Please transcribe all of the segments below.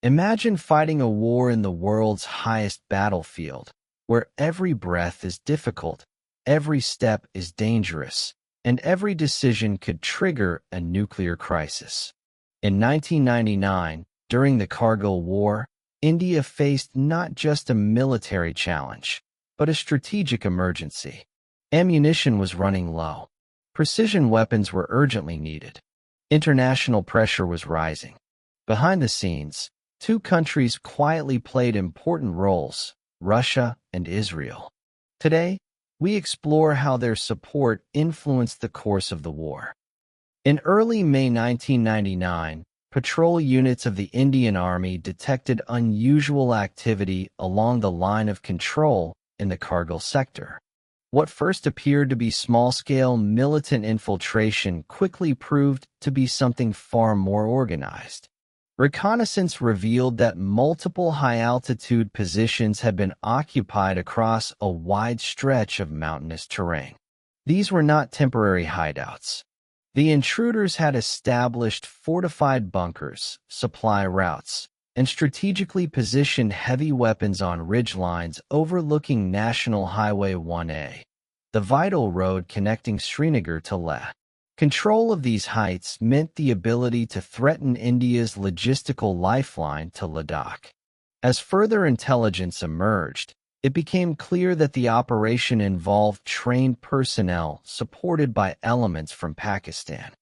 Imagine fighting a war in the world's highest battlefield, where every breath is difficult, every step is dangerous, and every decision could trigger a nuclear crisis. In 1999, during the Kargil War, India faced not just a military challenge, but a strategic emergency. Ammunition was running low. Precision weapons were urgently needed. International pressure was rising. Behind the scenes, two countries quietly played important roles, Russia and Israel. Today, we explore how their support influenced the course of the war. In early May 1999, patrol units of the Indian Army detected unusual activity along the line of control in the Kargil sector. What first appeared to be small-scale militant infiltration quickly proved to be something far more organized. Reconnaissance revealed that multiple high-altitude positions had been occupied across a wide stretch of mountainous terrain. These were not temporary hideouts. The intruders had established fortified bunkers, supply routes, and strategically positioned heavy weapons on ridgelines overlooking National Highway 1A, the vital road connecting Srinagar to Leh. Control of these heights meant the ability to threaten India's logistical lifeline to Ladakh. As further intelligence emerged, it became clear that the operation involved trained personnel supported by elements from Pakistan.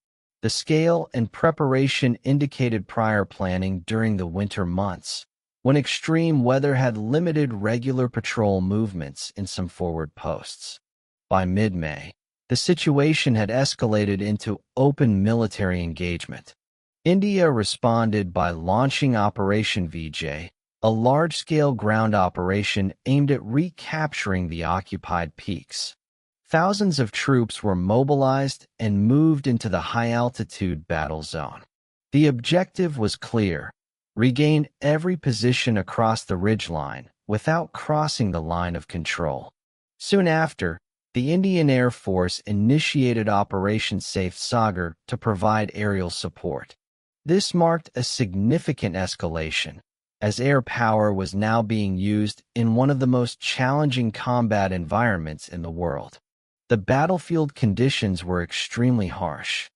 The scale and preparation indicated prior planning during the winter months, when extreme weather had limited regular patrol movements in some forward posts. By mid-May, the situation had escalated into open military engagement. India responded by launching Operation Vijay, a large-scale ground operation aimed at recapturing the occupied peaks. Thousands of troops were mobilized and moved into the high-altitude battle zone. The objective was clear: regain every position across the ridgeline without crossing the line of control. Soon after, the Indian Air Force initiated Operation Safe Sagar to provide aerial support. This marked a significant escalation, as air power was now being used in one of the most challenging combat environments in the world. The battlefield conditions were extremely harsh.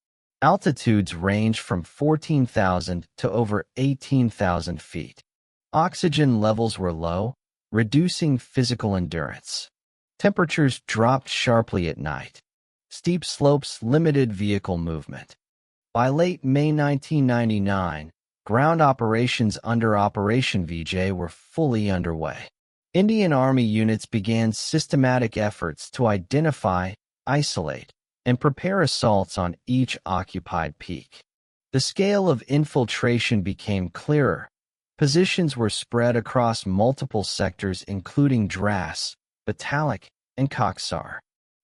Altitudes ranged from 14,000 to over 18,000 feet. Oxygen levels were low, reducing physical endurance. Temperatures dropped sharply at night. Steep slopes limited vehicle movement. By late May 1999, ground operations under Operation Vijay were fully underway. Indian Army units began systematic efforts to identify, isolate, and prepare assaults on each occupied peak. The scale of infiltration became clearer. Positions were spread across multiple sectors including Dras, Batalik, and Koksar.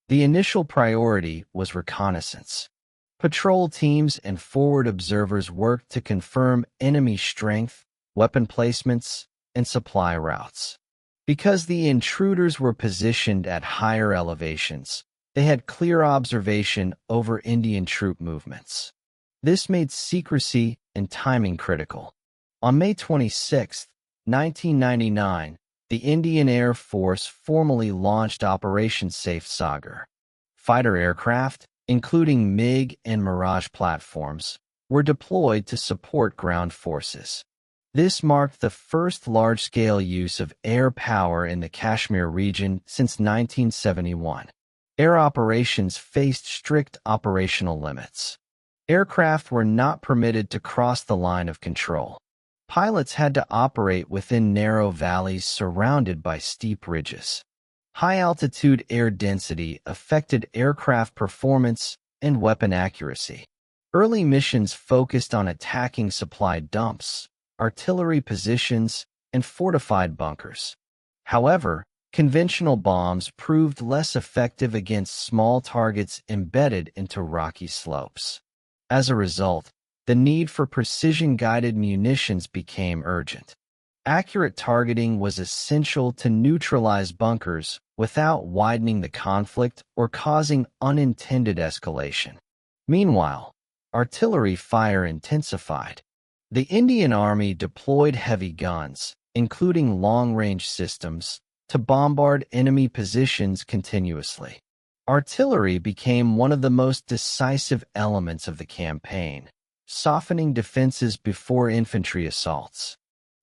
The initial priority was reconnaissance. Patrol teams and forward observers worked to confirm enemy strength, weapon placements, and supply routes. Because the intruders were positioned at higher elevations, they had clear observation over Indian troop movements. This made secrecy and timing critical. On May 26, 1999, the Indian Air Force formally launched Operation Safe Sagar. Fighter aircraft, including MiG and Mirage platforms, were deployed to support ground forces. This marked the first large-scale use of air power in the Kashmir region since 1971. Air operations faced strict operational limits. Aircraft were not permitted to cross the line of control. Pilots had to operate within narrow valleys surrounded by steep ridges. High-altitude air density affected aircraft performance and weapon accuracy. Early missions focused on attacking supply dumps, artillery positions, and fortified bunkers. However, conventional bombs proved less effective against small targets embedded into rocky slopes. As a result, the need for precision-guided munitions became urgent. Accurate targeting was essential to neutralize bunkers without widening the conflict or causing unintended escalation. Meanwhile, artillery fire intensified. The Indian Army deployed heavy guns, including long-range systems, to bombard enemy positions continuously. Artillery became one of the most decisive elements of the campaign, softening defenses before infantry assaults.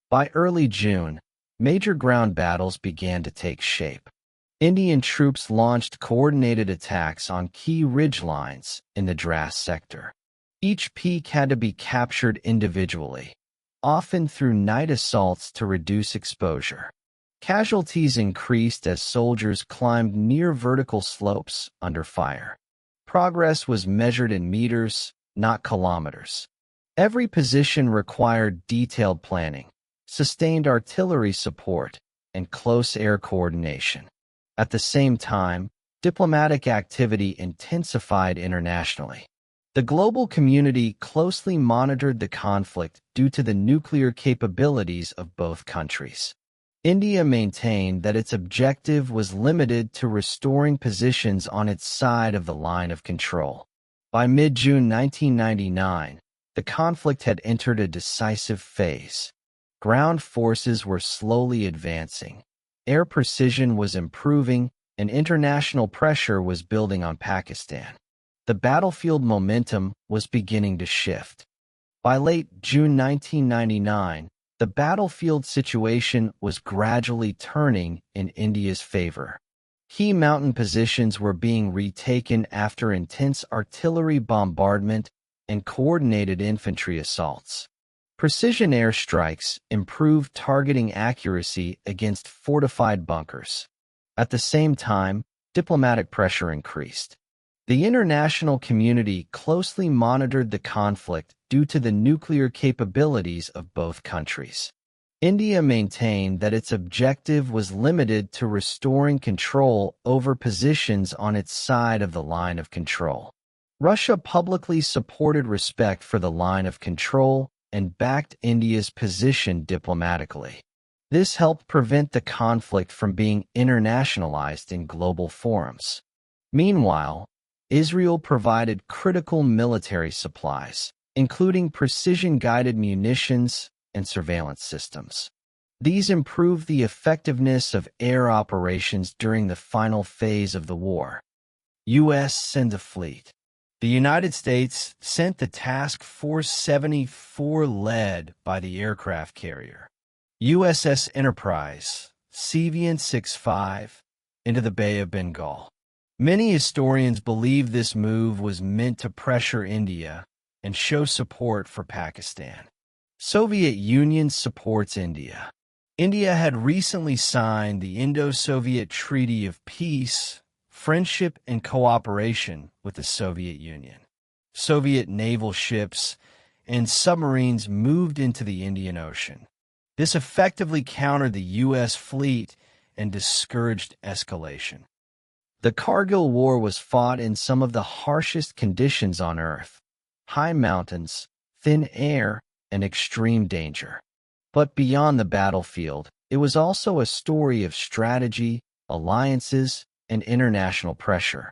By early June, major ground battles began to take shape. Indian troops launched coordinated attacks on key ridgelines in the Dras sector. Each peak had to be captured individually, often through night assaults to reduce exposure. Casualties increased as soldiers climbed near vertical slopes under fire. Progress was measured in meters, not kilometers. Every position required detailed planning, sustained artillery support, and close air coordination. At the same time, diplomatic activity intensified internationally. The global community closely monitored the conflict due to the nuclear capabilities of both countries. India maintained that its objective was limited to restoring positions on its side of the line of control. By mid-June 1999, the conflict had entered a decisive phase. Ground forces were slowly advancing, air precision was improving, and international pressure was building on Pakistan. The battlefield momentum was beginning to shift. By late June 1999, the battlefield situation was gradually turning in India's favor. Key mountain positions were being retaken after intense artillery bombardment and coordinated infantry assaults. Precision airstrikes improved targeting accuracy against fortified bunkers. At the same time, diplomatic pressure increased. The international community closely monitored the conflict due to the nuclear capabilities of both countries. India maintained that its objective was limited to restoring control over positions on its side of the line of control. Russia publicly supported respect for the line of control and backed India's position diplomatically. This helped prevent the conflict from being internationalized in global forums. Meanwhile, Israel provided critical military supplies, including precision-guided munitions and surveillance systems. These improved the effectiveness of air operations during the final phase of the war. U.S. sent a fleet. The United States sent the Task Force 74 led by the aircraft carrier USS Enterprise, Sevian 65, into the Bay of Bengal. Many historians believe this move was meant to pressure India and show support for Pakistan. Soviet Union supports India. India had recently signed the Indo-Soviet Treaty of Peace, Friendship, and Cooperation with the Soviet Union. Soviet naval ships and submarines moved into the Indian Ocean. This effectively countered the U.S. fleet and discouraged escalation. The Kargil War was fought in some of the harshest conditions on Earth: high mountains, thin air, and extreme danger. But beyond the battlefield, it was also a story of strategy, alliances, and international pressure.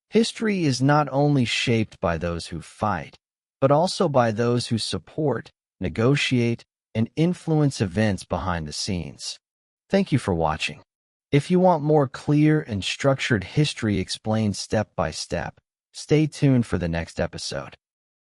History is not only shaped by those who fight, but also by those who support, negotiate, and influence events behind the scenes. Thank you for watching. If you want more clear and structured history explained step by step, stay tuned for the next episode.